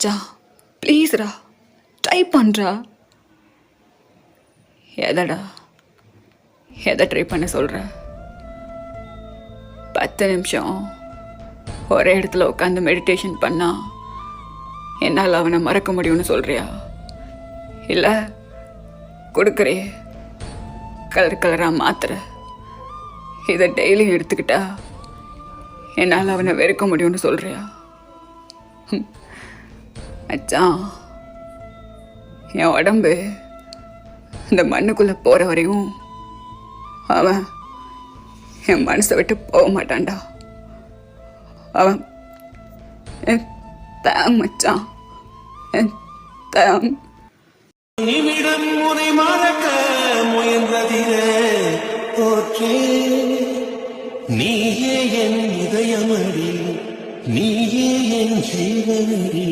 மச்சான் ப்ளீஸ்ரா ட்ரை பண்ணுறா. எதை ட்ரை பண்ண சொல்கிற? 10 நிமிஷம் ஒரே இடத்துல உட்காந்து மெடிடேஷன் பண்ணா என்னால் அவனை மறக்க முடியும்னு சொல்கிறியா? இல்லை கொடுக்குறே கலர் கலராக மாத்திர இதை டெய்லியும் எடுத்துக்கிட்டா என்னால் அவனை வெறுக்க முடியும்னு சொல்கிறியா? மச்சான், என் உடம்பு இந்த மண்ணுக்குள்ளே போகிற வரையும் அவன் என் மனசை விட்டு போக மாட்டான்டா. அவன் என் தாங் மச்சான், என் தாங். நிமிடம் முனை மறக்க முயன்றதிலே போற்றே நீயே என் இதயமடி, நீயே என் ஜீவனடி.